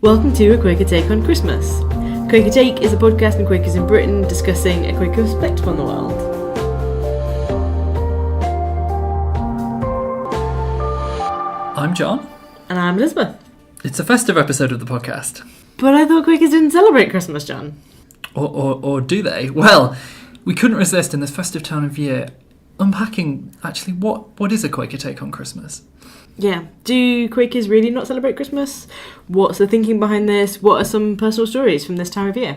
Welcome to A Quaker Take on Christmas. Quaker Take is a podcast on Quakers in Britain discussing a Quaker perspective on the world. I'm John. And I'm Elizabeth. It's a festive episode of the podcast. But I thought Quakers didn't celebrate Christmas, John. Or do they? Well, we couldn't resist in this festive time of year unpacking, actually, what is a Quaker take on Christmas? Yeah. Do Quakers really not celebrate Christmas? What's the thinking behind this? What are some personal stories from this time of year?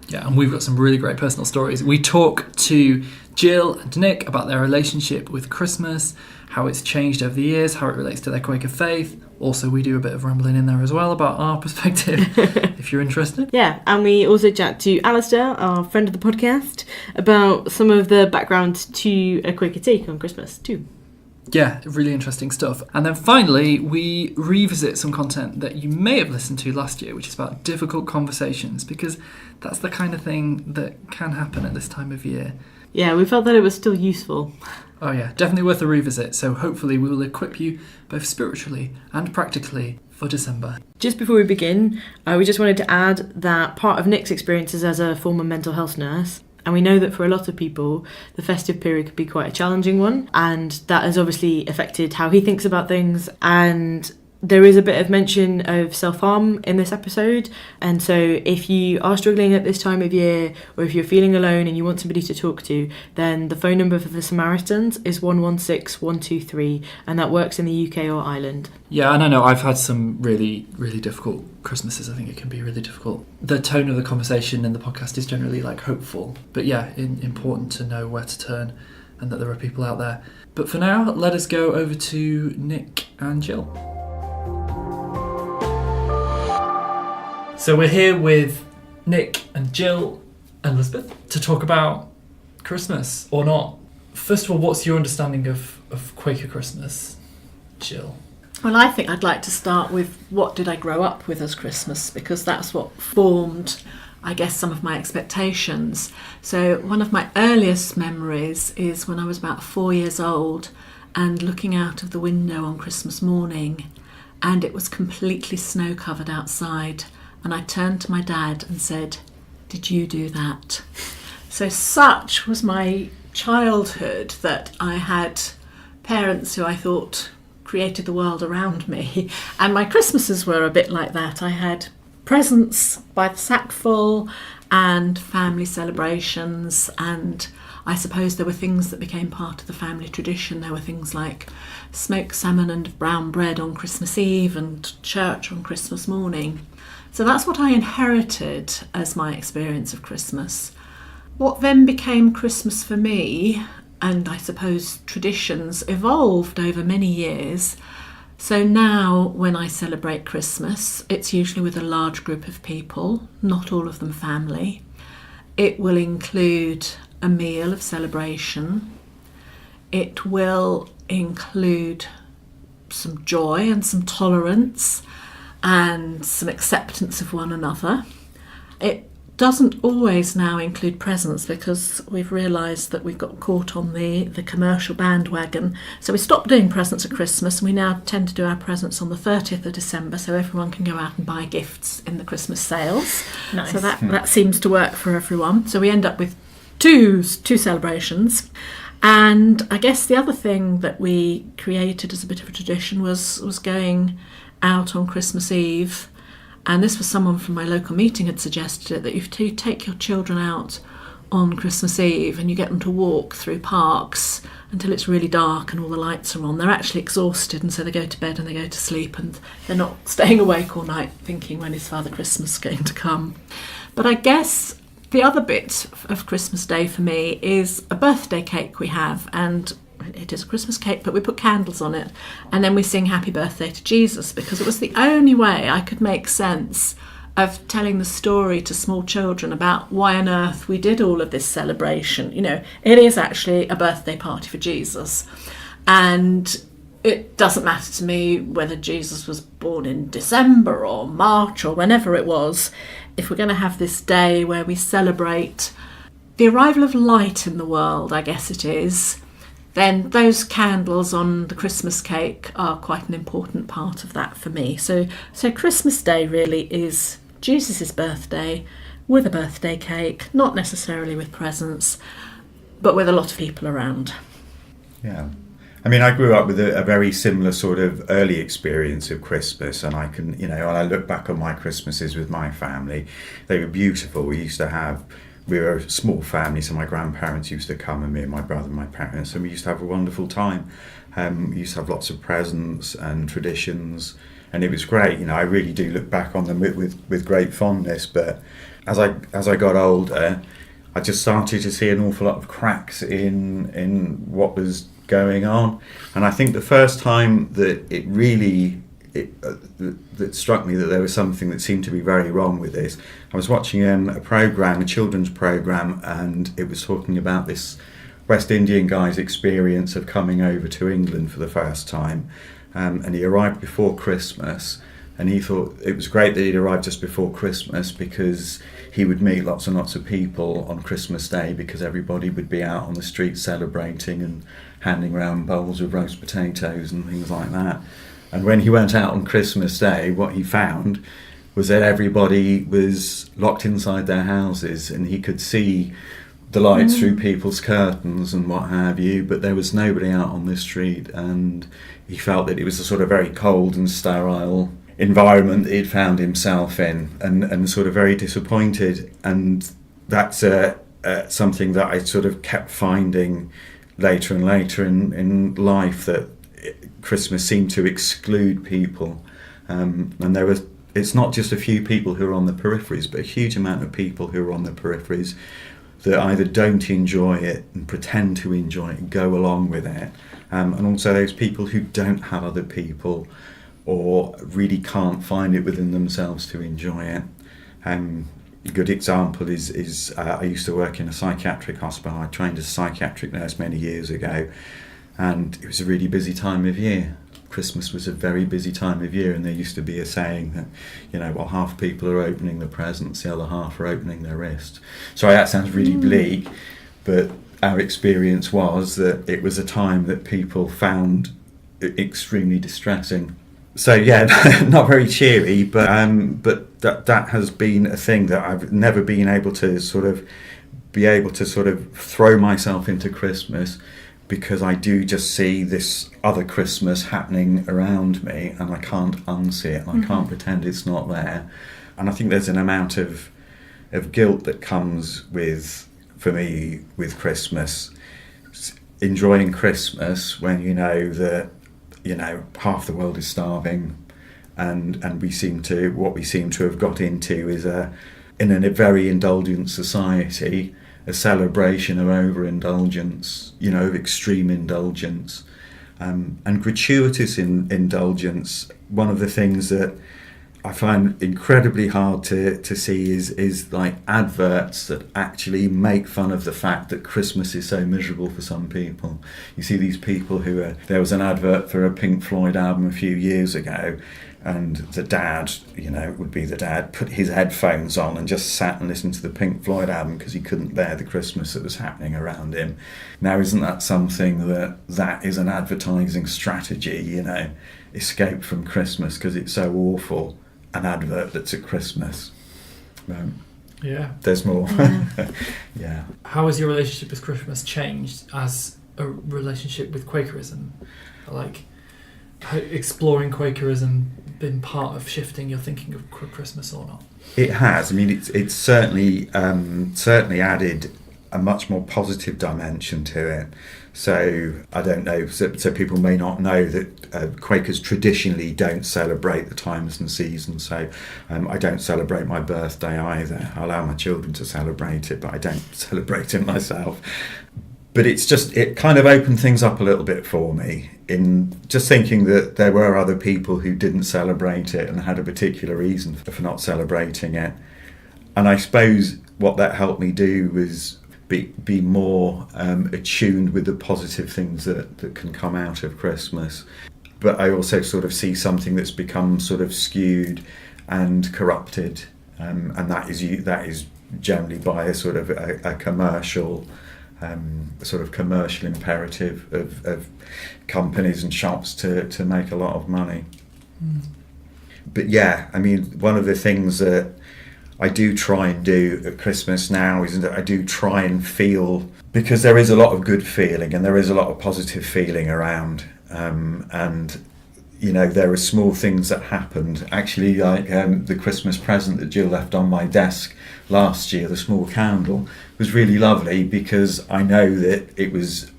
Yeah, and we've got some really great personal stories. We talk to Jill and Nick about their relationship with Christmas, how it's changed over the years, how it relates to their Quaker faith. Also, we do a bit of rambling in there as well about our perspective, if you're interested. Yeah, and we also chat to Alistair, our friend of the podcast, about some of the background to a Quaker take on Christmas too. Yeah, really interesting stuff. And then finally, we revisit some content that you may have listened to last year, which is about difficult conversations, because that's the kind of thing that can happen at this time of year. Yeah, we felt that it was still useful. Oh yeah, definitely worth a revisit. So hopefully we will equip you both spiritually and practically for December. Just before we begin, we just wanted to add that part of Nick's experiences as a former mental health nurse, and we know that for a lot of people, the festive period could be quite a challenging one, and that has obviously affected how he thinks about things. And there is a bit of mention of self-harm in this episode, and so if you are struggling at this time of year, or if you're feeling alone and you want somebody to talk to, then the phone number for the Samaritans is 116 123, and that works in the UK or Ireland. Yeah, and I know I've had some really, really difficult Christmases. I think it can be really difficult. The tone of the conversation in the podcast is generally like hopeful, but yeah, important to know where to turn and that there are people out there. But for now, let us go over to Nick and Jill. So we're here with Nick and Jill and Elizabeth to talk about Christmas, or not. First of all, what's your understanding of Quaker Christmas, Jill? Well, I think I'd like to start with what did I grow up with as Christmas, because that's what formed, I guess, some of my expectations. So one of my earliest memories is when I was about 4 years old and looking out of the window on Christmas morning, and it was completely snow-covered outside. And I turned to my dad and said, "Did you do that?" So such was my childhood that I had parents who I thought created the world around me. And my Christmases were a bit like that. I had presents by the sackful and family celebrations, and I suppose there were things that became part of the family tradition. There were things like smoked salmon and brown bread on Christmas Eve and church on Christmas morning. So that's what I inherited as my experience of Christmas. What then became Christmas for me, and I suppose traditions, evolved over many years. So now when I celebrate Christmas, it's usually with a large group of people, not all of them family. It will include a meal of celebration. It will include some joy and some tolerance and some acceptance of one another. It doesn't always now include presents, because we've realised that we've got caught on the commercial bandwagon. So we stopped doing presents at Christmas, and we now tend to do our presents on the 30th of December, so everyone can go out and buy gifts in the Christmas sales. Nice. So that seems to work for everyone. So we end up with two celebrations. And I guess the other thing that we created as a bit of a tradition was going out on Christmas Eve, and this was someone from my local meeting had suggested it, that if you take your children out on Christmas Eve and you get them to walk through parks until it's really dark and all the lights are on, they're actually exhausted, and so they go to bed and they go to sleep, and they're not staying awake all night thinking, when is Father Christmas going to come? But I guess the other bit of Christmas Day for me is a birthday cake we have, and it is a Christmas cake, but we put candles on it, and then we sing Happy Birthday to Jesus, because it was the only way I could make sense of telling the story to small children about why on earth we did all of this celebration. You know, it is actually a birthday party for Jesus, and it doesn't matter to me whether Jesus was born in December or March or whenever it was. If we're going to have this day where we celebrate the arrival of light in the world, I guess it is, then those candles on the Christmas cake are quite an important part of that for me. So Christmas Day really is Jesus' birthday with a birthday cake, not necessarily with presents, but with a lot of people around. Yeah. I mean, I grew up with a very similar sort of early experience of Christmas, and I can, when I look back on my Christmases with my family, they were beautiful. We were a small family, so my grandparents used to come, and me and my brother and my parents, and we used to have a wonderful time. We used to have lots of presents and traditions, and it was great. I really do look back on them with great fondness. But as I got older, I just started to see an awful lot of cracks in what was going on, and I think the first time that that struck me that there was something that seemed to be very wrong with this, I was watching a children's program, and it was talking about this West Indian guy's experience of coming over to England for the first time, and he arrived before Christmas, and he thought it was great that he'd arrived just before Christmas because he would meet lots and lots of people on Christmas Day, because everybody would be out on the street celebrating and handing around bowls of roast potatoes and things like that. And when he went out on Christmas Day, what he found was that everybody was locked inside their houses, and he could see the lights through people's curtains and what have you, but there was nobody out on the street, and he felt that it was a sort of very cold and sterile environment that he'd found himself in, and sort of very disappointed. And that's something that I sort of kept finding later and later in life, that Christmas seemed to exclude people, and it's not just a few people who are on the peripheries, but a huge amount of people who are on the peripheries that either don't enjoy it and pretend to enjoy it and go along with it, and also those people who don't have other people or really can't find it within themselves to enjoy it. A good example is I used to work in a psychiatric hospital. I trained as a psychiatric nurse many years ago, and it was a really busy time of year. Christmas was a very busy time of year, and there used to be a saying that, half people are opening the presents, the other half are opening their wrist. Sorry, that sounds really bleak, but our experience was that it was a time that people found extremely distressing. So yeah, not very cheery, but that has been a thing that I've never been able to sort of throw myself into Christmas, because I do just see this other Christmas happening around me, and I can't unsee it, and I can't pretend it's not there. And I think there's an amount of guilt that comes for me with Christmas, enjoying Christmas when you know that half the world is starving, and what we seem to have got into is in a very indulgent society, a celebration of overindulgence, of extreme indulgence, and gratuitous indulgence. One of the things that I find incredibly hard to see is like adverts that actually make fun of the fact that Christmas is so miserable for some people. You see these people there was an advert for a Pink Floyd album a few years ago, and the dad, would be the dad, put his headphones on and just sat and listened to the Pink Floyd album because he couldn't bear the Christmas that was happening around him. Now, isn't that something that is an advertising strategy, escape from Christmas because it's so awful? An advert that's at Christmas. Yeah. There's more. Yeah. Yeah. How has your relationship with Christmas changed as a relationship with Quakerism? Like, exploring Quakerism been part of shifting your thinking of Christmas or not? It has. I mean, it's certainly added a much more positive dimension to it. So I don't know. So people may not know that Quakers traditionally don't celebrate the times and seasons. So I don't celebrate my birthday either. I allow my children to celebrate it, but I don't celebrate it myself. But it kind of opened things up a little bit for me, in just thinking that there were other people who didn't celebrate it and had a particular reason for not celebrating it. And I suppose what that helped me do was be more attuned with the positive things that can come out of Christmas. But I also sort of see something that's become sort of skewed and corrupted, and that is generally by a sort of a commercial sort of commercial imperative of companies and shops to make a lot of money. But yeah, I mean, one of the things that I do try and do at Christmas now is that I do try and feel, because there is a lot of good feeling and there is a lot of positive feeling around, and you know, there are small things that happened. Actually, like the Christmas present that Jill left on my desk last year, the small candle, was really lovely, because I know that it was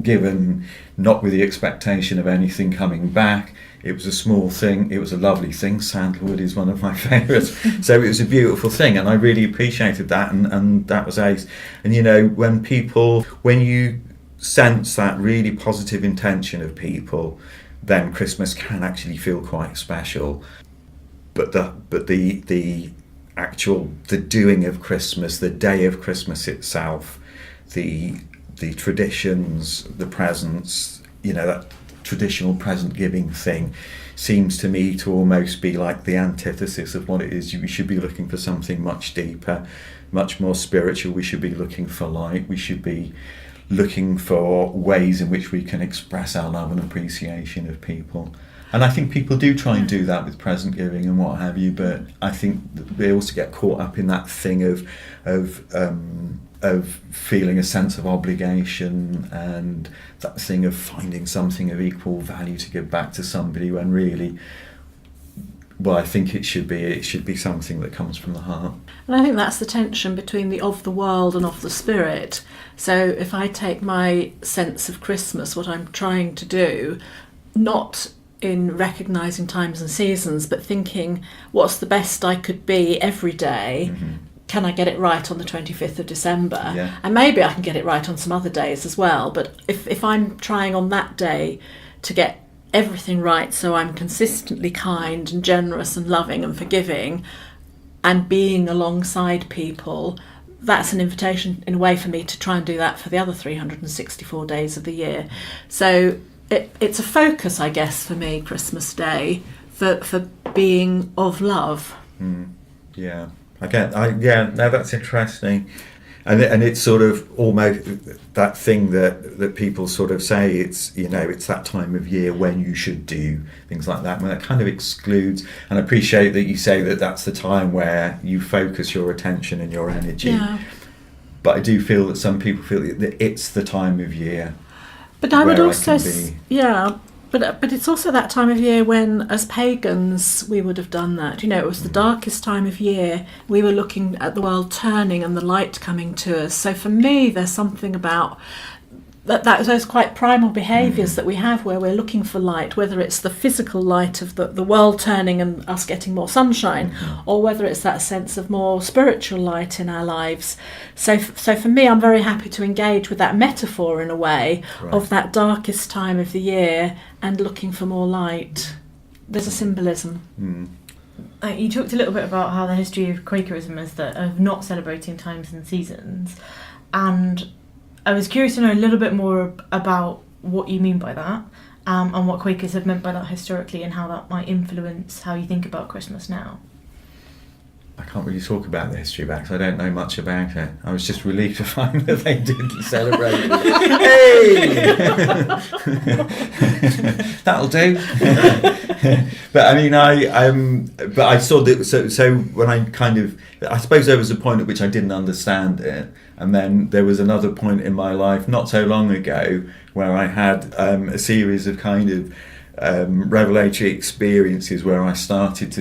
given not with the expectation of anything coming back. It was a small thing, it was a lovely thing. Sandalwood is one of my favourites. So it was a beautiful thing, and I really appreciated that, and that was ace. And you know, when you sense that really positive intention of people, then Christmas can actually feel quite special. But the actual doing of Christmas, the day of Christmas itself, the traditions, the presents, you know, that traditional present giving thing seems to me to almost be like the antithesis of what it is. We should be looking for something much deeper, much more spiritual. We should be looking for light. We should be looking for ways in which we can express our love and appreciation of people. And I think people do try and do that with present giving and what have you, but I think they also get caught up in that thing of feeling a sense of obligation, and that thing of finding something of equal value to give back to somebody, when really, well, I think it should be something that comes from the heart. And I think that's the tension between the of the world and of the spirit. So if I take my sense of Christmas, what I'm trying to do, not in recognising times and seasons, but thinking what's the best I could be every day. Mm-hmm. Can I get it right on the 25th of December? Yeah. And maybe I can get it right on some other days as well. But if I'm trying on that day to get everything right, so I'm consistently kind and generous and loving and forgiving and being alongside people, that's an invitation in a way for me to try and do that for the other 364 days of the year. So it's a focus, I guess, for me, Christmas Day, for being of love. Yeah. No, that's interesting, and it's sort of almost that thing that people sort of say, it's, you know, it's that time of year when you should do things like that, when that kind of excludes. And I appreciate that you say that that's the time where you focus your attention and your energy. Yeah. But I do feel that some people feel that it's the time of year. But I would also, yeah. But it's also that time of year when, as pagans, we would have done that. You know, it was the darkest time of year. We were looking at the world turning and the light coming to us. So for me, there's something about those quite primal behaviours that we have, where we're looking for light, whether it's the physical light of the world turning and us getting more sunshine, or whether it's that sense of more spiritual light in our lives. So for me, I'm very happy to engage with that metaphor in a way, right, of that darkest time of the year and looking for more light. There's a symbolism. You talked a little bit about how the history of Quakerism is that of not celebrating times and seasons, and I was curious to know a little bit more about what you mean by that, and what Quakers have meant by that historically, and how that might influence how you think about Christmas now. I can't really talk about the history back, so I don't know much about it. I was just relieved to find that they didn't celebrate it. Hey! That'll do. But I mean, I saw that. So when I suppose there was a point at which I didn't understand it, and then there was another point in my life not so long ago where I had a series of kind of revelatory experiences where I just started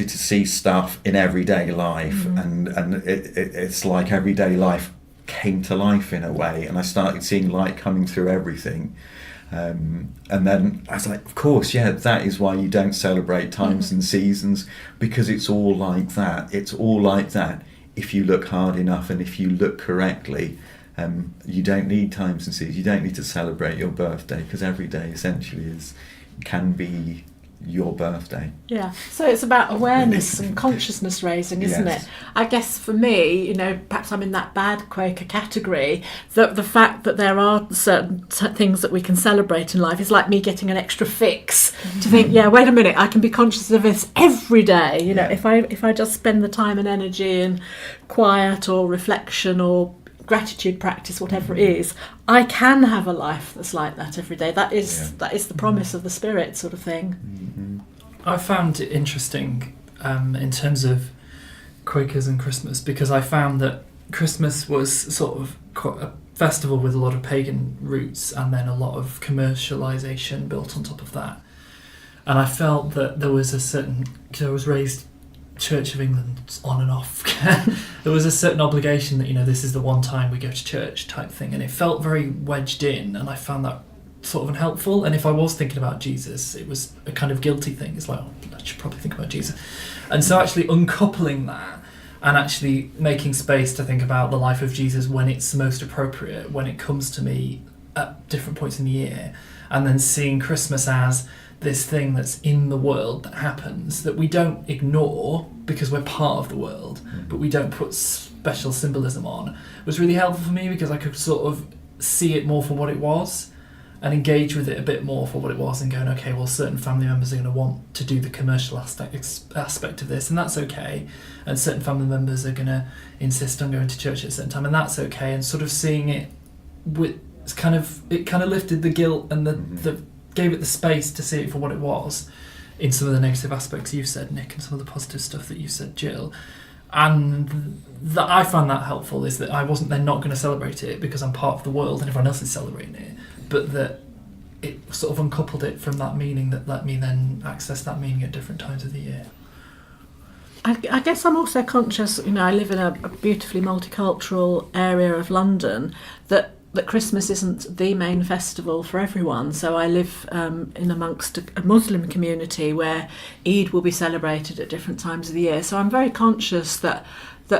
to see stuff in everyday life, and it's like everyday life came to life in a way, and I started seeing light coming through everything. And then I was like, of course, yeah, that is why you don't celebrate times and seasons, because it's all like that. It's all like that if you look hard enough and if you look correctly. You don't need times and seasons. You don't need to celebrate your birthday, because every day essentially can be your birthday. Yeah, so it's about awareness and consciousness raising, isn't it? I guess for me, you know, perhaps I'm in that bad Quaker category, the fact that there are certain things that we can celebrate in life is like me getting an extra fix to think, yeah, wait a minute, I can be conscious of this every day. You know, if I just spend the time and energy in quiet or reflection or gratitude practice, whatever it is, I can have a life that's like that every day. That is the promise of the Spirit, sort of thing. Mm-hmm. I found it interesting in terms of Quakers and Christmas, because I found that Christmas was sort of quite a festival with a lot of pagan roots and then a lot of commercialisation built on top of that. And I felt that there was a certain, because I was raised Church of England on and off, there was a certain obligation that, this is the one time we go to church type thing, and it felt very wedged in, and I found that sort of unhelpful. And if I was thinking about Jesus, it was a kind of guilty thing. It's like, I should probably think about Jesus. And so actually uncoupling that and actually making space to think about the life of Jesus when it's most appropriate, when it comes to me at different points in the year, and then seeing Christmas as this thing that's in the world that happens, that we don't ignore because we're part of the world, but we don't put special symbolism on, was really helpful for me, because I could sort of see it more for what it was and engage with it a bit more for what it was, and going, okay, well, certain family members are going to want to do the commercial aspect of this, and that's okay, and certain family members are going to insist on going to church at a certain time, and that's okay, and sort of seeing it with it kind of lifted the guilt and the gave it the space to see it for what it was, in some of the negative aspects you've said, Nick, and some of the positive stuff that you said, Jill. And that I found that helpful, is that I wasn't then not going to celebrate it because I'm part of the world and everyone else is celebrating it, but that it sort of uncoupled it from that meaning that let me then access that meaning at different times of the year. I guess I'm also conscious, I live in a beautifully multicultural area of London, that Christmas isn't the main festival for everyone. So I live in amongst a Muslim community where Eid will be celebrated at different times of the year. So I'm very conscious that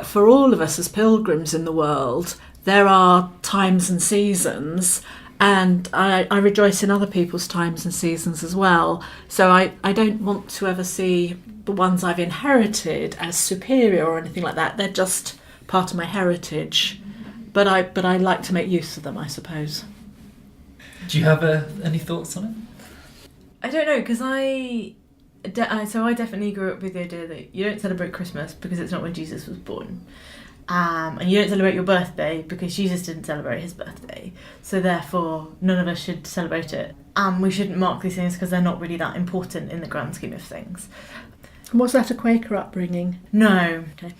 for all of us as pilgrims in the world, there are times and seasons, and I rejoice in other people's times and seasons as well. So I don't want to ever see the ones I've inherited as superior or anything like that. They're just part of my heritage. But I like to make use of them, I suppose. Do you have any thoughts on it? I don't know, because I definitely grew up with the idea that you don't celebrate Christmas because it's not when Jesus was born. And you don't celebrate your birthday because Jesus didn't celebrate his birthday. So therefore, none of us should celebrate it. And we shouldn't mark these things because they're not really that important in the grand scheme of things. Was that a Quaker upbringing? No. Okay.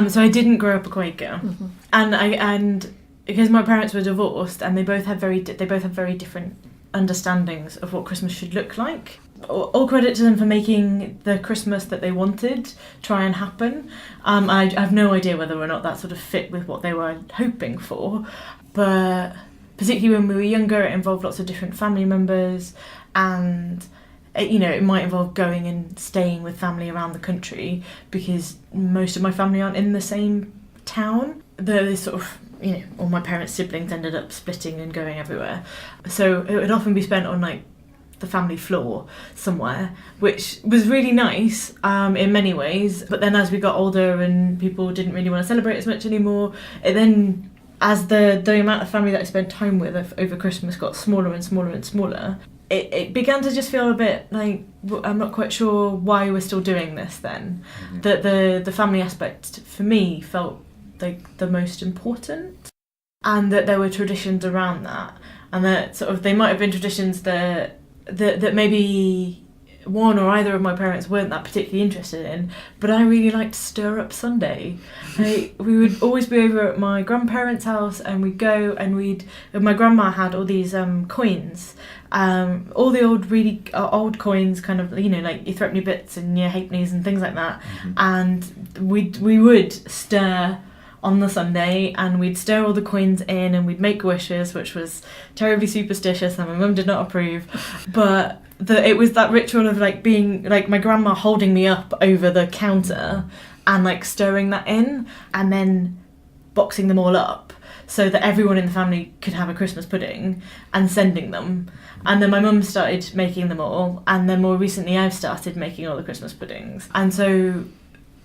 So I didn't grow up a Quaker, Mm-hmm. and because my parents were divorced, and they both have very different understandings of what Christmas should look like. All credit to them for making the Christmas that they wanted try and happen. I have no idea whether or not that sort of fit with what they were hoping for, but particularly when we were younger, it involved lots of different family members, and it might involve going and staying with family around the country, because most of my family aren't in the same town. The sort of, all my parents' siblings ended up splitting and going everywhere. So it would often be spent on like the family floor somewhere, which was really nice in many ways. But then as we got older and people didn't really want to celebrate as much anymore, as the amount of family that I spent time with over Christmas got smaller and smaller and smaller, it began to just feel a bit like I'm not quite sure why we're still doing this then. Mm-hmm. That the family aspect for me felt like the most important, and that there were traditions around that, and that sort of they might have been traditions that maybe one or either of my parents weren't that particularly interested in, but I really liked Stir Up Sunday. We would always be over at my grandparents' house, and we'd go and my grandma had all these coins, all the old really old coins, kind of, like your threepenny bits and your halfpennies and things like that. Mm-hmm. And we would stir on the Sunday, and we'd stir all the coins in, and we'd make wishes, which was terribly superstitious, and my mum did not approve. But it was that ritual of like being like my grandma holding me up over the counter and like stirring that in, and then boxing them all up so that everyone in the family could have a Christmas pudding, and sending them. And then my mum started making them all, and then more recently I've started making all the Christmas puddings. And so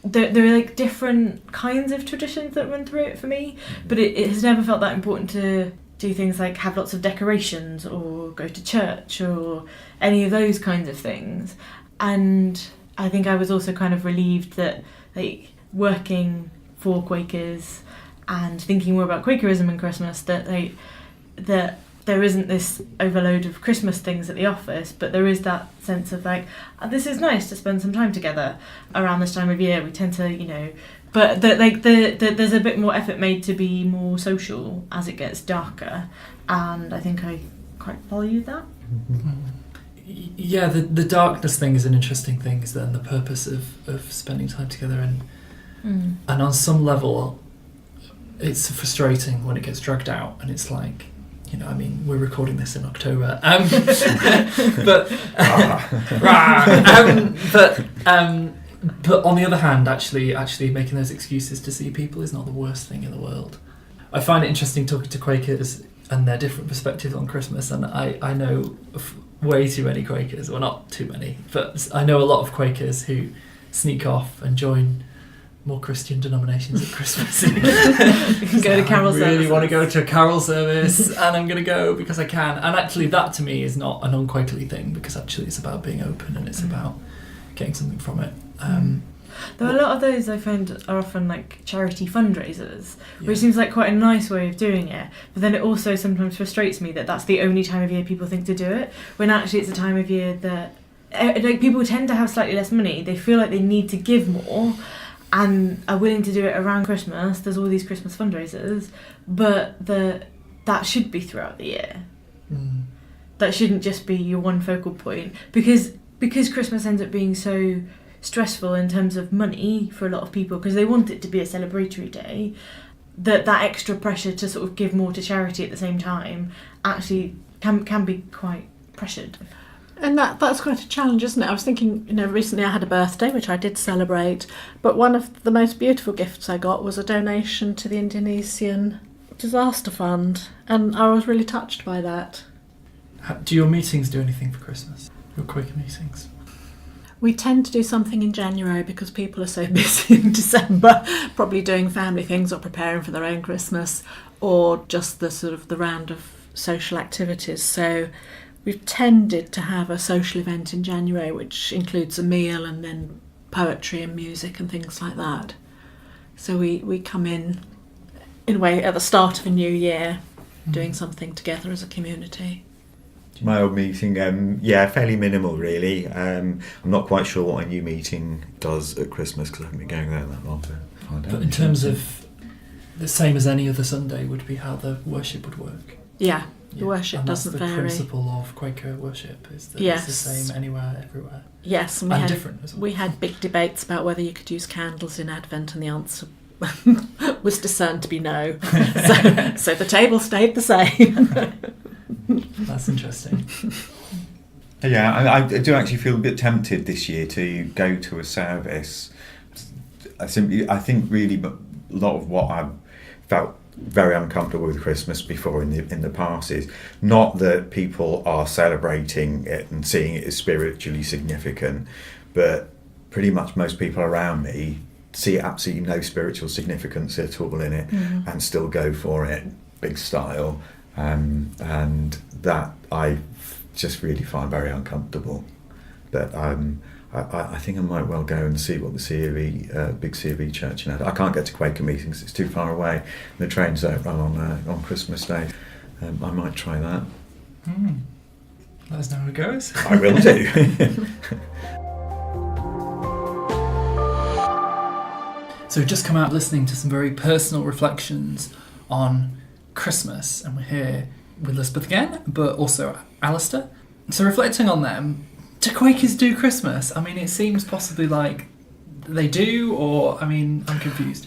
there are like different kinds of traditions that run through it for me, but it has never felt that important to do things like have lots of decorations or go to church or any of those kinds of things. And I think I was also kind of relieved that like working for Quakers and thinking more about Quakerism and Christmas, that there isn't this overload of Christmas things at the office, but there is that sense of like, this is nice to spend some time together around this time of year. We tend to, but there's a bit more effort made to be more social as it gets darker, and I think I quite value that. Yeah, the darkness thing is an interesting thing, is then the purpose of spending time together, and on some level it's frustrating when it gets dragged out, and it's like, we're recording this in October, but on the other hand, actually making those excuses to see people is not the worst thing in the world. I find it interesting talking to Quakers and their different perspectives on Christmas, and I know way too many Quakers, well, not too many, but I know a lot of Quakers who sneak off and join more Christian denominations at Christmas. You can go to carol service. I really want to go to a carol service, and I'm going to go because I can. And actually, that to me is not a non-Quakerly thing, because actually it's about being open, and it's about getting something from it. There are a lot of those I find are often like charity fundraisers, which seems like quite a nice way of doing it, but then it also sometimes frustrates me that that's the only time of year people think to do it, when actually it's a time of year that people tend to have slightly less money, they feel like they need to give more and are willing to do it around Christmas. There's all these Christmas fundraisers, but that should be throughout the year. That shouldn't just be your one focal point, because Christmas ends up being so stressful in terms of money for a lot of people, because they want it to be a celebratory day, that extra pressure to sort of give more to charity at the same time actually can be quite pressured. And that's quite a challenge, isn't it? I was thinking, recently I had a birthday, which I did celebrate, but one of the most beautiful gifts I got was a donation to the Indonesian Disaster Fund, and I was really touched by that. Do your meetings do anything for Christmas? Your Quaker meetings? We tend to do something in January because people are so busy in December, probably doing family things or preparing for their own Christmas, or just the sort of the round of social activities. So we've tended to have a social event in January, which includes a meal and then poetry and music and things like that. So we come in a way, at the start of a new year, doing something together as a community. My old meeting, fairly minimal really. I'm not quite sure what a new meeting does at Christmas, because I haven't been going there that long to find out. But in terms of the same as any other Sunday would be how the worship would work. Yeah, the worship doesn't vary. That's the principle of Quaker worship, is that it's the same anywhere, everywhere. Yes, and different as well. We had big debates about whether you could use candles in Advent, and the answer was discerned to be no. So the table stayed the same. That's interesting. Yeah, I do actually feel a bit tempted this year to go to a service. I think really a lot of what I've felt very uncomfortable with Christmas before in the past is not that people are celebrating it and seeing it as spiritually significant, but pretty much most people around me see absolutely no spiritual significance at all in it, and still go for it big style. And that I just really find very uncomfortable. But I think I might well go and see what the big C.V. church. I can't get to Quaker meetings; it's too far away. The trains don't run on Christmas Day. I might try that. Let us know how it goes. I will do. So we've just come out listening to some very personal reflections on Christmas, and we're here with Elizabeth again, but also Alistair. So reflecting on them, do Quakers do Christmas? I mean, it seems possibly like they do, or, I'm confused.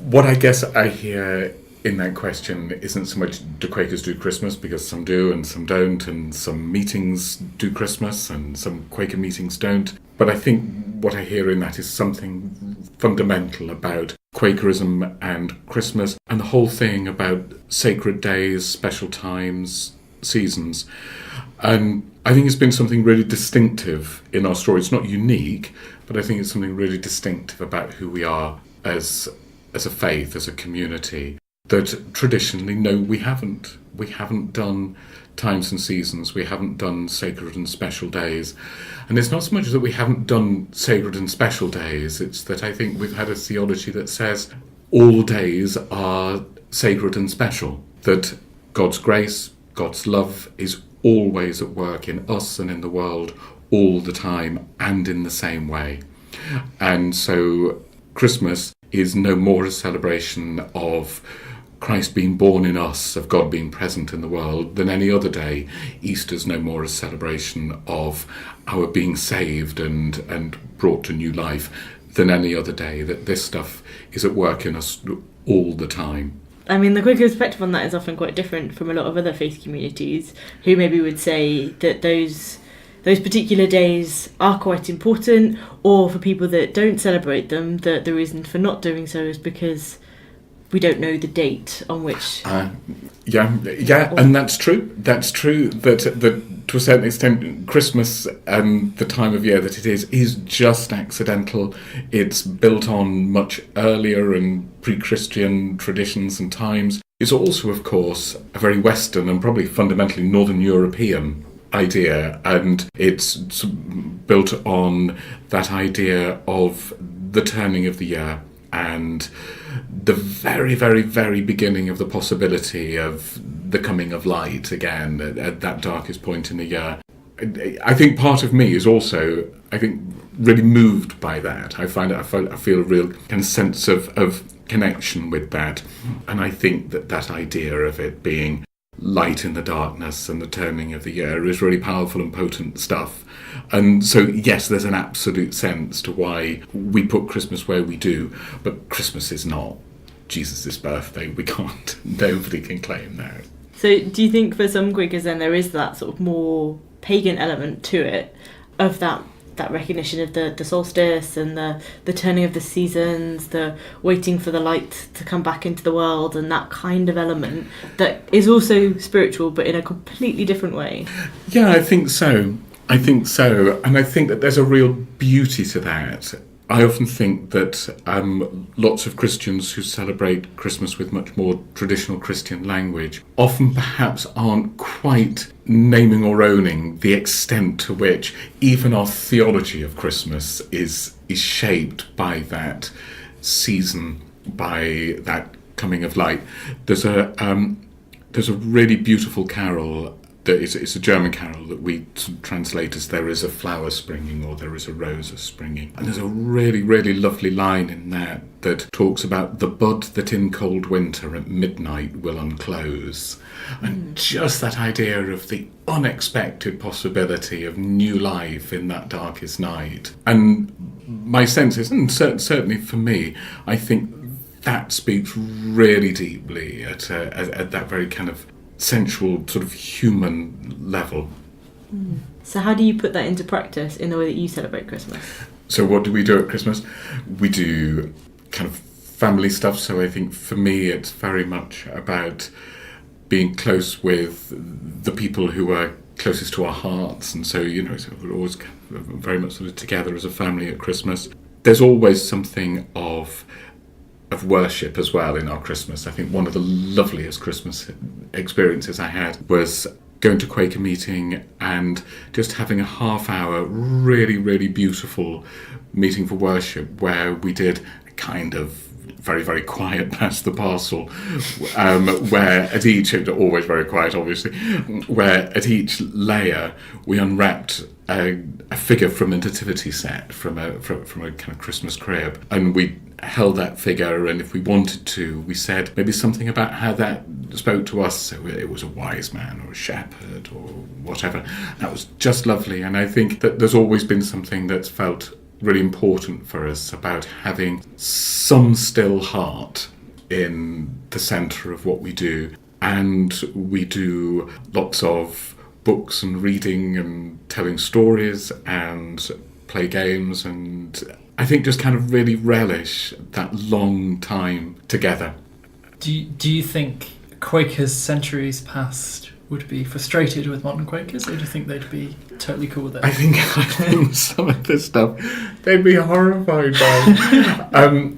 What I guess I hear in that question isn't so much do Quakers do Christmas, because some do and some don't, and some meetings do Christmas and some Quaker meetings don't. But I think what I hear in that is something fundamental about Quakerism and Christmas, and the whole thing about sacred days, special times, seasons. And I think it's been something really distinctive in our story. It's not unique, but I think it's something really distinctive about who we are as a faith, as a community, that traditionally, no, we haven't. We haven't done times and seasons. We haven't done sacred and special days. And it's not so much that we haven't done sacred and special days, it's that I think we've had a theology that says all days are sacred and special, that God's grace, God's love is always at work in us and in the world all the time and in the same way. And so Christmas is no more a celebration of Christ being born in us, of God being present in the world, than any other day. Easter's no more a celebration of our being saved and brought to new life than any other day, that this stuff is at work in us all the time. I mean, the Quaker perspective on that is often quite different from a lot of other faith communities who maybe would say that those particular days are quite important, or for people that don't celebrate them, that the reason for not doing so is because we don't know the date on which... and that's true. That's true that to a certain extent Christmas and the time of year that it is just accidental. It's built on much earlier and pre-Christian traditions and times. It's also, of course, a very Western and probably fundamentally Northern European idea, and it's built on that idea of the turning of the year and the very, very, very beginning of the possibility of the coming of light again at that darkest point in the year. I think part of me is also, really moved by that. I feel a real kind of sense of connection with that, and I think that idea of it being light in the darkness and the turning of the year is really powerful and potent stuff. And so, yes, there's an absolute sense to why we put Christmas where we do, but Christmas is not Jesus' birthday. Nobody can claim that. So do you think for some Quakers then there is that sort of more pagan element to it, of that recognition of the solstice and the turning of the seasons, the waiting for the light to come back into the world, and that kind of element that is also spiritual but in a completely different way? Yeah, I think so. And I think that there's a real beauty to that. I often think that lots of Christians who celebrate Christmas with much more traditional Christian language often perhaps aren't quite naming or owning the extent to which even our theology of Christmas is shaped by that season, by that coming of light. There's a really beautiful carol. It's a German carol that we translate as "There is a flower springing" or "There is a rose a springing." And there's a really, really lovely line in that talks about the bud that in cold winter at midnight will unclose. And just that idea of the unexpected possibility of new life in that darkest night. And my sense is, and certainly for me, I think that speaks really deeply at that very kind of sensual sort of human level. So how do you put that into practice in the way that you celebrate Christmas? So what do we do at Christmas? We do kind of family stuff. So I think for me it's very much about being close with the people who are closest to our hearts, and so we're always very much sort of together as a family at Christmas. There's always something of worship as well in our Christmas. I think one of the loveliest Christmas experiences I had was going to Quaker meeting and just having a half-hour really, really beautiful meeting for worship where we did a kind of very, very quiet pass the parcel, where at each, always very quiet obviously, where at each layer we unwrapped a figure from a nativity set from a kind of Christmas crib, and we held that figure, and if we wanted to, we said maybe something about how that spoke to us. So it was a wise man or a shepherd or whatever. That was just lovely, and I think that there's always been something that's felt really important for us about having some still heart in the centre of what we do. And we do lots of books and reading and telling stories and play games, and I think just kind of really relish that long time together. Do you think Quakers centuries past would be frustrated with modern Quakers, or do you think they'd be totally cool with it? I think some of this stuff they'd be horrified by.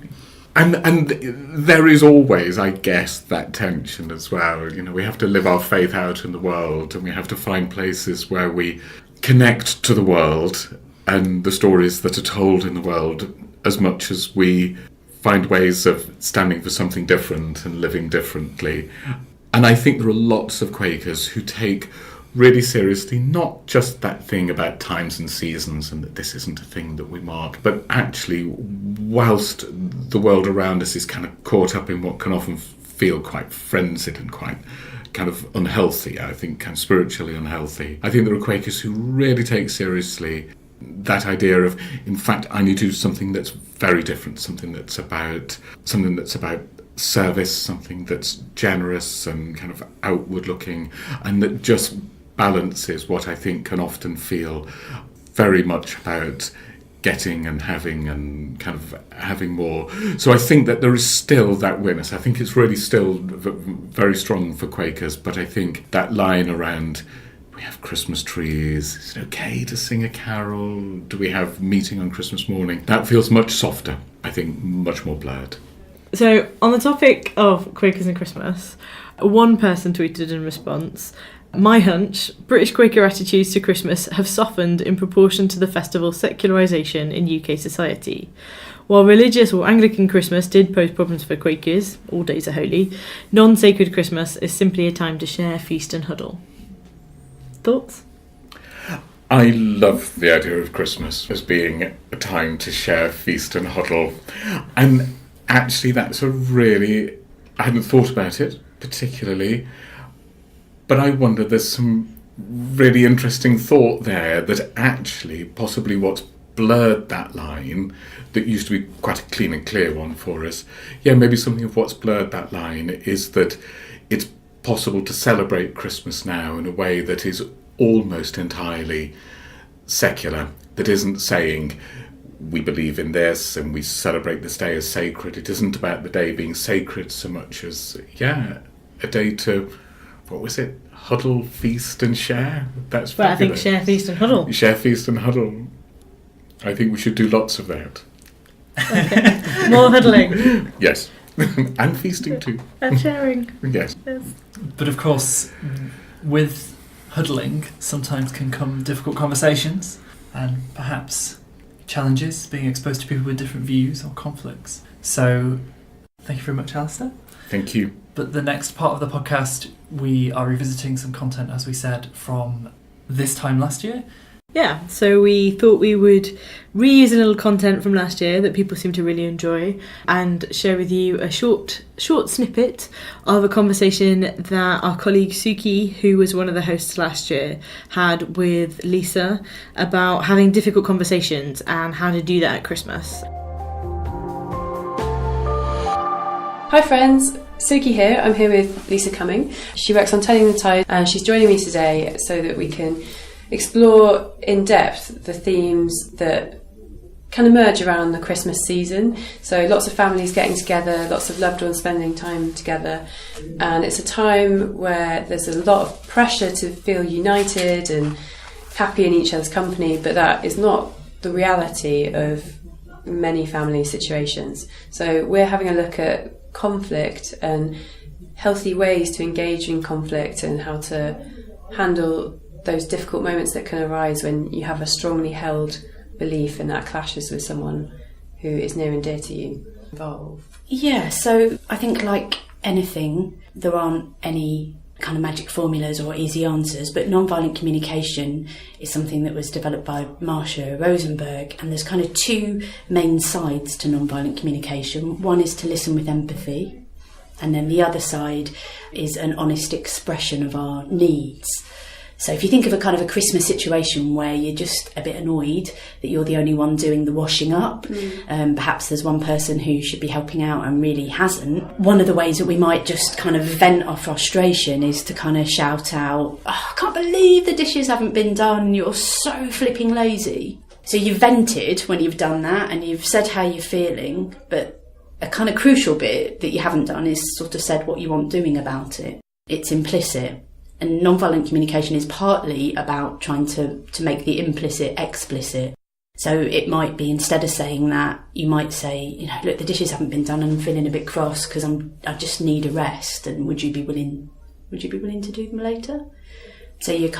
And there is always, I guess, that tension as well. We have to live our faith out in the world, and we have to find places where we connect to the world and the stories that are told in the world as much as we find ways of standing for something different and living differently. And I think there are lots of Quakers who take really seriously not just that thing about times and seasons and that this isn't a thing that we mark, but actually whilst the world around us is kind of caught up in what can often feel quite frenzied and quite kind of unhealthy, I think kind of spiritually unhealthy, I think there are Quakers who really take seriously that idea of, in fact, I need to do something that's very different, something that's about service, something that's generous and kind of outward looking, and that just balances what I think can often feel very much about getting and having and kind of having more. So I think that there is still that witness. I think it's really still very strong for Quakers, but I think that line around, we have Christmas trees, is it okay to sing a carol? Do we have meeting on Christmas morning? That feels much softer, I think, much more blurred. So on the topic of Quakers and Christmas, one person tweeted in response, "My hunch, British Quaker attitudes to Christmas have softened in proportion to the festival's secularisation in UK society. While religious or Anglican Christmas did pose problems for Quakers, all days are holy, non-sacred Christmas is simply a time to share, feast and huddle." Thoughts? I love the idea of Christmas as being a time to share, feast and huddle. And actually that's I hadn't thought about it particularly, but I wonder there's some really interesting thought there that actually possibly what's blurred that line that used to be quite a clean and clear one for us. Yeah, maybe something of what's blurred that line is that it's possible to celebrate Christmas now in a way that is almost entirely secular, that isn't saying we believe in this and we celebrate this day as sacred. It isn't about the day being sacred so much as, a day to, what was it? Huddle, feast and share? That's But I think fabulous. share, feast and huddle. Share, feast and huddle. I think we should do lots of that. Okay. More huddling. Yes. And feasting too. And sharing. Yes. But of course, with huddling sometimes can come difficult conversations and perhaps challenges, being exposed to people with different views or conflicts. So thank you very much, Alistair. Thank you. But the next part of the podcast, we are revisiting some content, as we said, from this time last year. Yeah, so we thought we would reuse a little content from last year that people seem to really enjoy and share with you a short snippet of a conversation that our colleague Suki, who was one of the hosts last year, had with Lisa about having difficult conversations and how to do that at Christmas. Hi friends, Suki here. I'm here with Lisa Cumming. She works on Turning the Tide and she's joining me today so that we can explore in depth the themes that can emerge around the Christmas season. So lots of families getting together, lots of loved ones spending time together, and it's a time where there's a lot of pressure to feel united and happy in each other's company, but that is not the reality of many family situations. So we're having a look at conflict and healthy ways to engage in conflict and how to handle those difficult moments that can arise when you have a strongly held belief and that clashes with someone who is near and dear to you involved. Yeah, so I think like anything, there aren't any kind of magic formulas or easy answers, but nonviolent communication is something that was developed by Marsha Rosenberg, and there's kind of two main sides to nonviolent communication. One is to listen with empathy, and then the other side is an honest expression of our needs. So if you think of a kind of a Christmas situation where you're just a bit annoyed that you're the only one doing the washing up, perhaps there's one person who should be helping out and really hasn't, one of the ways that we might just kind of vent our frustration is to kind of shout out, "Oh, I can't believe the dishes haven't been done, you're so flipping lazy." So you've vented when you've done that and you've said how you're feeling, but a kind of crucial bit that you haven't done is sort of said what you want doing about it. It's implicit. And nonviolent communication is partly about trying to make the implicit explicit. So it might be, instead of saying that, you might say, look, the dishes haven't been done and I'm feeling a bit cross because I just need a rest, and would you be willing to do them later? So you're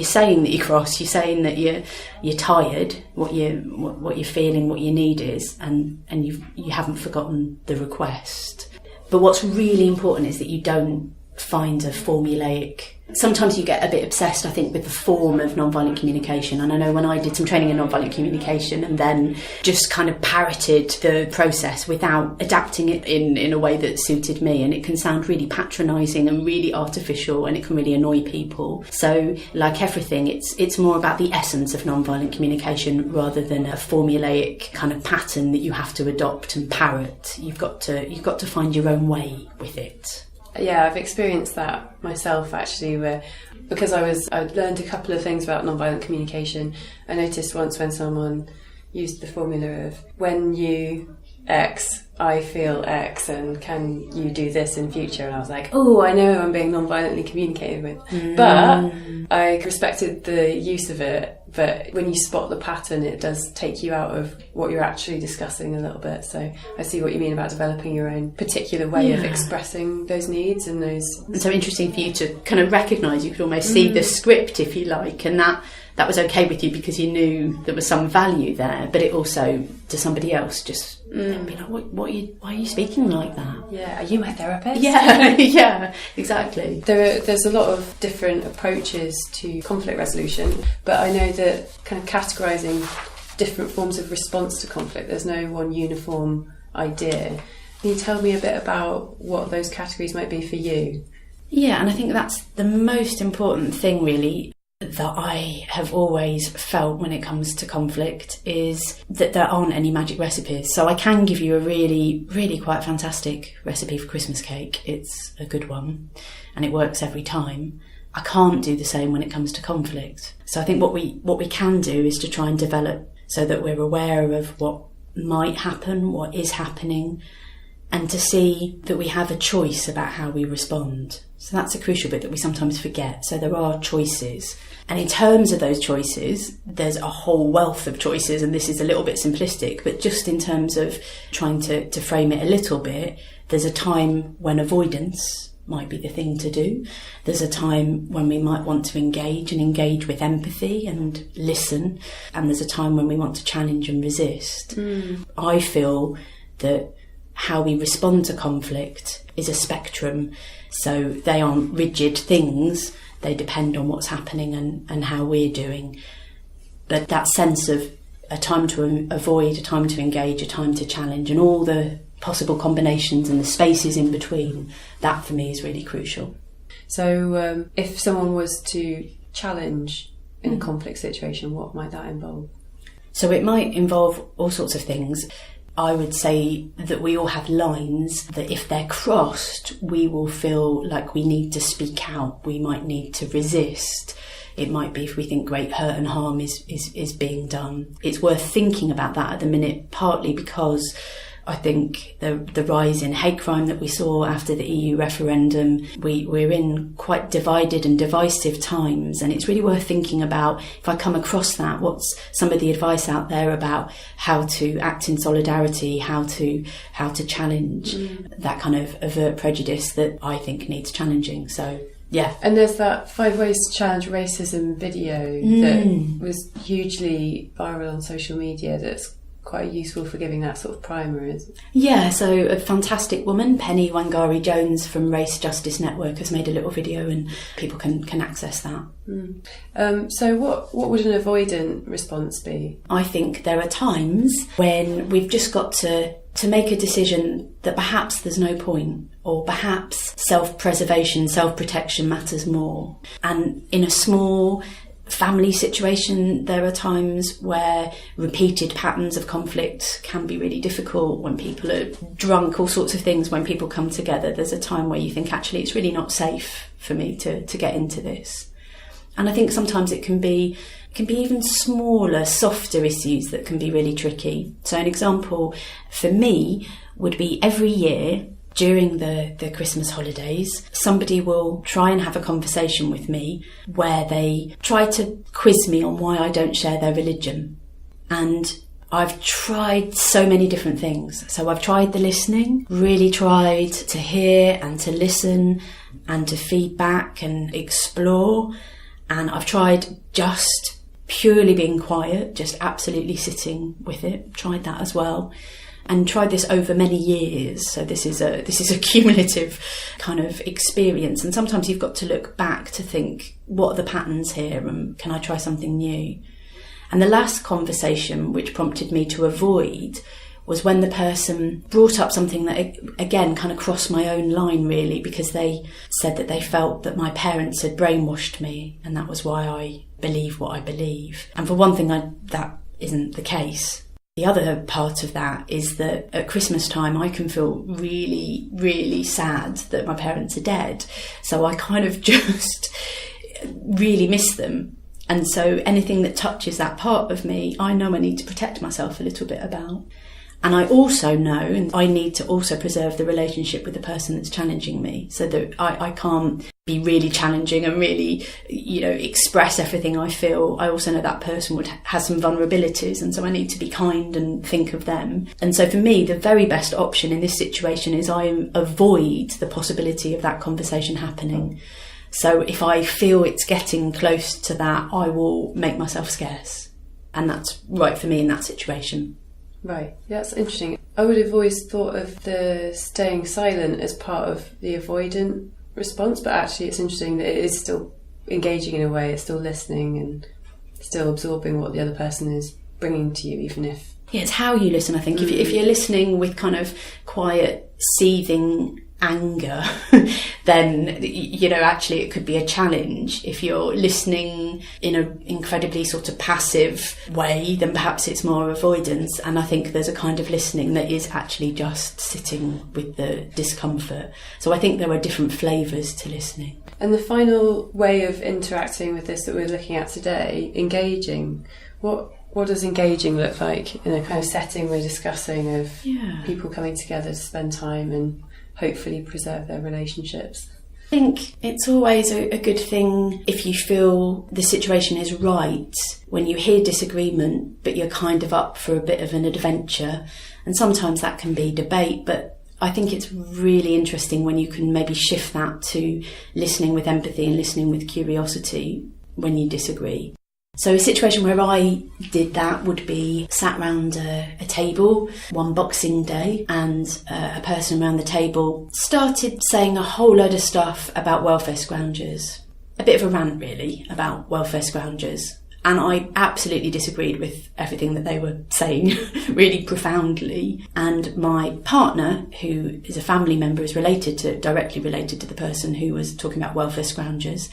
saying that you're cross, you're saying that you're tired, what you're feeling, what your need is, and you haven't forgotten the request. But what's really important is that you don't find a formulaic. Sometimes you get a bit obsessed, I think, with the form of nonviolent communication. And I know when I did some training in nonviolent communication and then just kind of parroted the process without adapting it in a way that suited me, and it can sound really patronising and really artificial, and it can really annoy people. So, like everything, it's more about the essence of nonviolent communication rather than a formulaic kind of pattern that you have to adopt and parrot. You've got to find your own way with it. Yeah, I've experienced that myself actually, where because I'd learned a couple of things about nonviolent communication. I noticed once when someone used the formula of when you X, I feel X, and can you do this in future? And I was like, oh, I know I'm being non-violently communicated with. But I respected the use of it. But when you spot the pattern, it does take you out of what you're actually discussing a little bit. So I see what you mean about developing your own particular way of expressing those needs and those. And so interesting for you to kind of recognise, you could almost see the script, if you like, and that was okay with you because you knew there was some value there. But it also, to somebody else, just be like, why are you speaking like that? Yeah, are you my therapist? Yeah, yeah, exactly. There's a lot of different approaches to conflict resolution, but I know that kind of categorising different forms of response to conflict, there's no one uniform idea. Can you tell me a bit about what those categories might be for you? Yeah, and I think that's the most important thing, really, that I have always felt when it comes to conflict, is that there aren't any magic recipes. So I can give you a really, really quite fantastic recipe for Christmas cake. It's a good one and it works every time. I can't do the same when it comes to conflict. So I think what we can do is to try and develop so that we're aware of what might happen, what is happening, and to see that we have a choice about how we respond. So that's a crucial bit that we sometimes forget. So there are choices. And in terms of those choices, there's a whole wealth of choices, and this is a little bit simplistic, but just in terms of trying to frame it a little bit, there's a time when avoidance might be the thing to do. There's a time when we might want to engage with empathy and listen. And there's a time when we want to challenge and resist. I feel that how we respond to conflict is a spectrum. So they aren't rigid things. They depend on what's happening and how we're doing. But that sense of a time to avoid, a time to engage, a time to challenge, and all the possible combinations and the spaces in between, that for me is really crucial. So if someone was to challenge in a conflict situation, what might that involve? So it might involve all sorts of things. I would say that we all have lines that if they're crossed, we will feel like we need to speak out. We might need to resist. It might be if we think great hurt and harm is being done. It's worth thinking about that at the minute, partly because I think the rise in hate crime that we saw after the EU referendum, we're in quite divided and divisive times, and it's really worth thinking about, if I come across that, what's some of the advice out there about how to act in solidarity, how to challenge that kind of overt prejudice that I think needs challenging. So yeah. And there's that 5 Ways to Challenge Racism video that was hugely viral on social media that's quite useful for giving that sort of primer, is it? Yeah, so a fantastic woman, Penny Wangari-Jones from Race Justice Network, has made a little video and people can access that. So what would an avoidant response be? I think there are times when we've just got to make a decision that perhaps there's no point, or perhaps self-preservation, self-protection matters more. And in a small family situation, there are times where repeated patterns of conflict can be really difficult, when people are drunk, all sorts of things. When people come together, there's a time where you think, actually, it's really not safe for me to get into this. And I think sometimes it can be even smaller, softer issues that can be really tricky. So an example for me would be every year during the Christmas holidays, somebody will try and have a conversation with me where they try to quiz me on why I don't share their religion. And I've tried so many different things. So I've tried the listening, really tried to hear and to listen and to feedback and explore. And I've tried just purely being quiet, just absolutely sitting with it. Tried that as well. And tried this over many years. So this is a cumulative kind of experience. And sometimes you've got to look back to think, what are the patterns here? And can I try something new? And the last conversation which prompted me to avoid was when the person brought up something that, again, kind of crossed my own line, really, because they said that they felt that my parents had brainwashed me, and that was why I believe what I believe. And for one thing, that isn't the case. The other part of that is that at Christmas time, I can feel really, really sad that my parents are dead. So I kind of just really miss them. And so anything that touches that part of me, I know I need to protect myself a little bit about. And I also know, and I need to also preserve the relationship with the person that's challenging me, so that I can't be really challenging and really, express everything I feel. I also know that person has some vulnerabilities, and so I need to be kind and think of them. And so for me, the very best option in this situation is I avoid the possibility of that conversation happening. So if I feel it's getting close to that, I will make myself scarce. And that's right for me in that situation. Right, that's interesting. I would have always thought of the staying silent as part of the avoidant response, but actually it's interesting that it is still engaging in a way, it's still listening and still absorbing what the other person is bringing to you, even if... Yeah, it's how you listen, I think. If you're listening with kind of quiet, seething anger, then, actually it could be a challenge. If you're listening in an incredibly sort of passive way, then perhaps it's more avoidance. And I think there's a kind of listening that is actually just sitting with the discomfort. So I think there are different flavours to listening. And the final way of interacting with this that we're looking at today, engaging, what does engaging look like in a kind of setting we're discussing of people coming together to spend time and hopefully preserve their relationships? I think it's always a good thing if you feel the situation is right, when you hear disagreement, but you're kind of up for a bit of an adventure. And sometimes that can be debate, but I think it's really interesting when you can maybe shift that to listening with empathy and listening with curiosity when you disagree. So a situation where I did that would be sat round a table one Boxing Day, and a person around the table started saying a whole load of stuff about welfare scroungers. A bit of a rant, really, about welfare scroungers. And I absolutely disagreed with everything that they were saying, really profoundly. And my partner, who is a family member, is directly related to the person who was talking about welfare scroungers.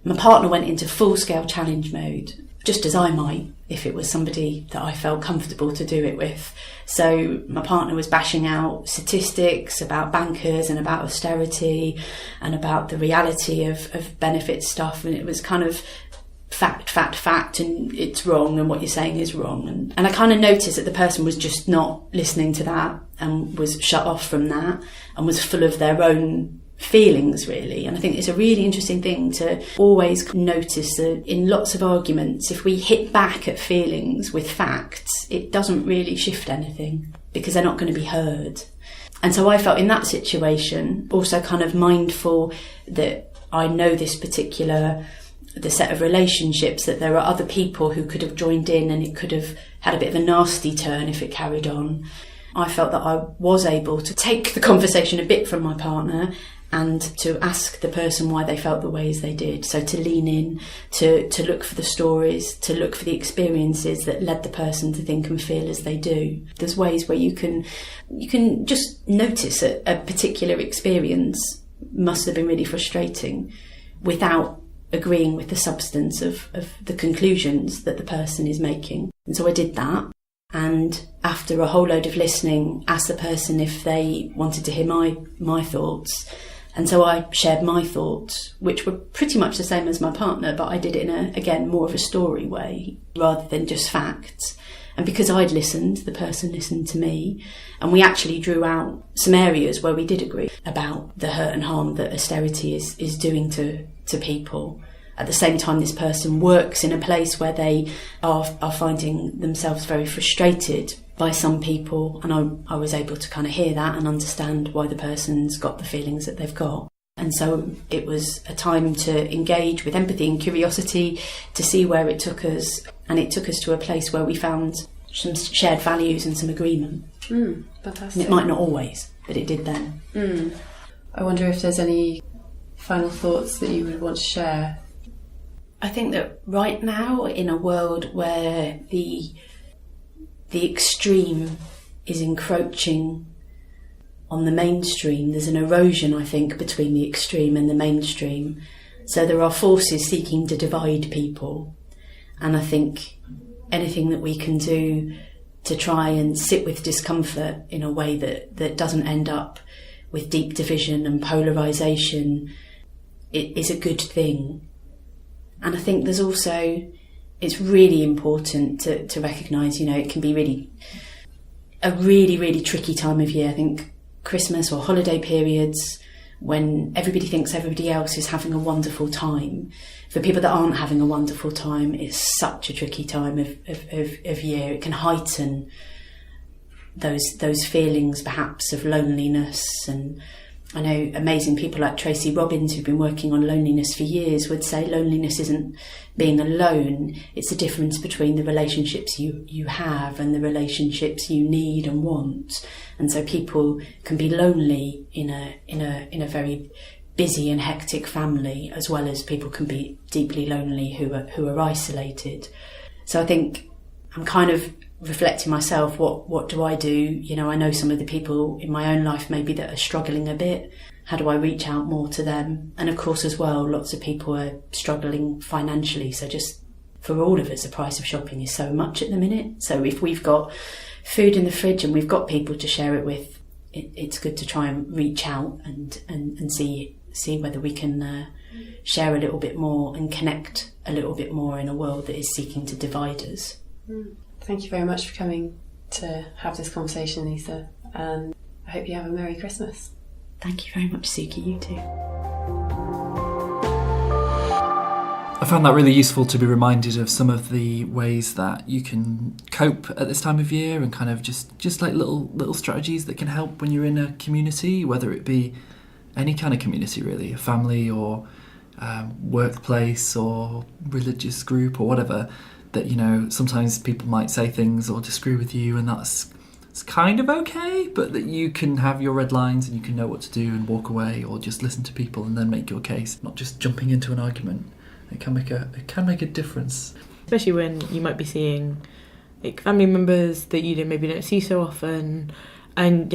My partner went into full-scale challenge mode, just as I might if it was somebody that I felt comfortable to do it with. So my partner was bashing out statistics about bankers and about austerity and about the reality of benefit stuff, and it was kind of fact, and it's wrong, and what you're saying is wrong. And I kind of noticed that the person was just not listening to that and was shut off from that and was full of their own feelings, really. And I think it's a really interesting thing to always notice that in lots of arguments, if we hit back at feelings with facts, it doesn't really shift anything because they're not going to be heard. And so I felt in that situation also kind of mindful that I know the set of relationships, that there are other people who could have joined in and it could have had a bit of a nasty turn if it carried on. I felt that I was able to take the conversation a bit from my partner and to ask the person why they felt the ways they did. So to lean in, to look for the stories, to look for the experiences that led the person to think and feel as they do. There's ways where you can just notice a particular experience must have been really frustrating without agreeing with the substance of the conclusions that the person is making. And so I did that. And after a whole load of listening, asked the person if they wanted to hear my thoughts. And so I shared my thoughts, which were pretty much the same as my partner, but I did it in again, more of a story way rather than just facts. And because I'd listened, the person listened to me, and we actually drew out some areas where we did agree about the hurt and harm that austerity is doing to people. At the same time, this person works in a place where they are finding themselves very frustrated by some people, and I was able to kind of hear that and understand why the person's got the feelings that they've got. And so it was a time to engage with empathy and curiosity, to see where it took us. And it took us to a place where we found some shared values and some agreement. Fantastic. And it might not always, but it did then. I wonder if there's any final thoughts that you would want to share. I think that right now, in a world where the extreme is encroaching on the mainstream, there's an erosion, I think, between the extreme and the mainstream. So there are forces seeking to divide people. And I think anything that we can do to try and sit with discomfort in a way that doesn't end up with deep division and polarisation, it is a good thing. And I think there's also, it's really important to recognise, it can be a really tricky time of year. I think Christmas or holiday periods, when everybody thinks everybody else is having a wonderful time. For people that aren't having a wonderful time, it's such a tricky time of year. It can heighten those feelings perhaps of loneliness. And I know amazing people like Tracy Robbins, who've been working on loneliness for years, would say loneliness isn't being alone, it's the difference between the relationships you have and the relationships you need and want. And so people can be lonely in a very busy and hectic family, as well as people can be deeply lonely who are isolated. So I think I'm kind of reflecting myself, what do I do? I know some of the people in my own life maybe that are struggling a bit. How do I reach out more to them? And of course as well, lots of people are struggling financially. So just for all of us, the price of shopping is so much at the minute. So if we've got food in the fridge and we've got people to share it with, it's good to try and reach out and see whether we can share a little bit more and connect a little bit more in a world that is seeking to divide us. Thank you very much for coming to have this conversation, Lisa, and I hope you have a Merry Christmas. Thank you very much, Suki. You too. I found that really useful to be reminded of some of the ways that you can cope at this time of year, and kind of just like little strategies that can help when you're in a community, whether it be any kind of community really, a family or workplace or religious group or whatever. That sometimes people might say things or disagree with you, and it's kind of okay, but that you can have your red lines and you can know what to do and walk away, or just listen to people and then make your case, not just jumping into an argument. It can make a difference, especially when you might be seeing family members that you maybe don't see so often, and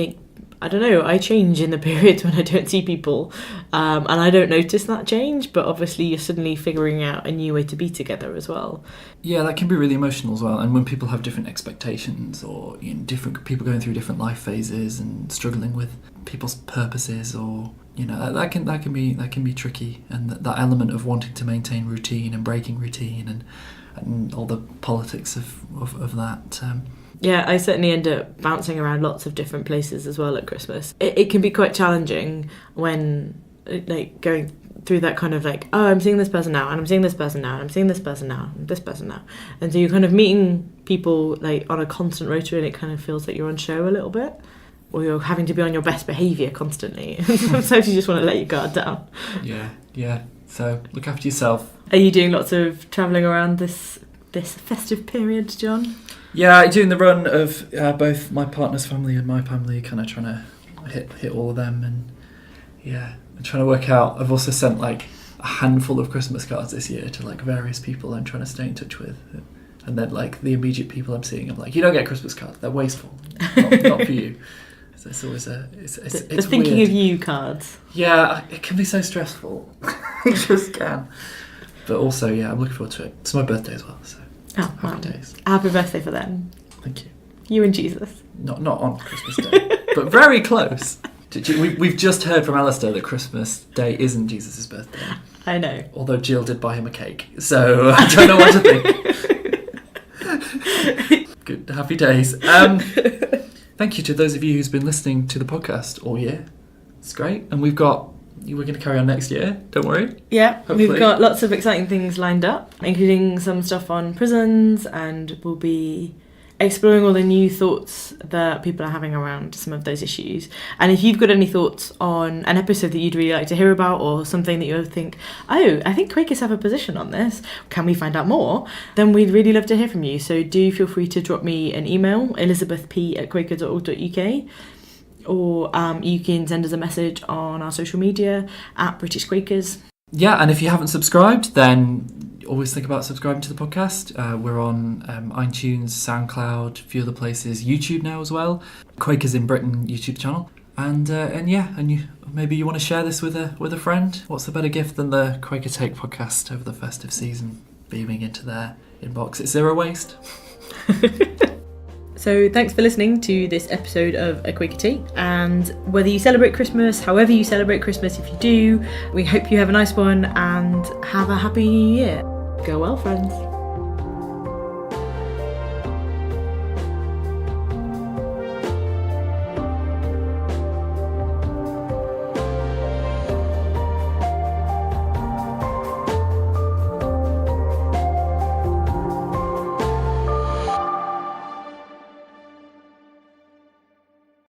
I don't know, I change in the periods when I don't see people, and I don't notice that change, but obviously you're suddenly figuring out a new way to be together as well. Yeah, that can be really emotional as well, and when people have different expectations, or different people going through different life phases and struggling with people's purposes, or that can be tricky, and that element of wanting to maintain routine and breaking routine and all the politics of that. Yeah, I certainly end up bouncing around lots of different places as well at Christmas. It can be quite challenging when going through that kind of I'm seeing this person now, and I'm seeing this person now, and I'm seeing this person now, and this person now. And so you're kind of meeting people on a constant rota, and it kind of feels like you're on show a little bit, or you're having to be on your best behaviour constantly. Sometimes you just want to let your guard down. Yeah. So look after yourself. Are you doing lots of travelling around this festive period, John? Yeah, doing the run of both my partner's family and my family, kind of trying to hit all of them, and I'm trying to work out. I've also sent a handful of Christmas cards this year to various people I'm trying to stay in touch with, and then the immediate people I'm seeing, I'm you don't get Christmas cards, they're wasteful, not for you. So it's always it's thinking weird. Of you cards. Yeah, it can be so stressful. It just can. But also, I'm looking forward to it. It's my birthday as well, so. Happy days. Happy birthday for them. Thank you. You and Jesus. Not on Christmas Day, but very close. We've just heard from Alistair that Christmas Day isn't Jesus' birthday. I know. Although Jill did buy him a cake, so I don't know what to think. Good, happy days. Thank you to those of you who's been listening to the podcast all year. It's great, and we're going to carry on next year, don't worry. Yeah, hopefully. We've got lots of exciting things lined up, including some stuff on prisons, and we'll be exploring all the new thoughts that people are having around some of those issues. And if you've got any thoughts on an episode that you'd really like to hear about, or something that you think, oh, I think Quakers have a position on this, can we find out more? Then we'd really love to hear from you. So do feel free to drop me an email, elizabethp@quaker.org.uk, or you can send us a message on our social media at British Quakers. Yeah, and if you haven't subscribed, then always think about subscribing to the podcast. We're on iTunes, SoundCloud, a few other places, YouTube now as well. Quakers in Britain YouTube channel. And maybe you want to share this with a friend. What's the better gift than the Quaker Take podcast over the festive season, beaming into their inbox? It's zero waste. So thanks for listening to this episode of A Quaker Tea, and whether you celebrate Christmas, however you celebrate Christmas, if you do, we hope you have a nice one and have a happy new year. Go well, friends.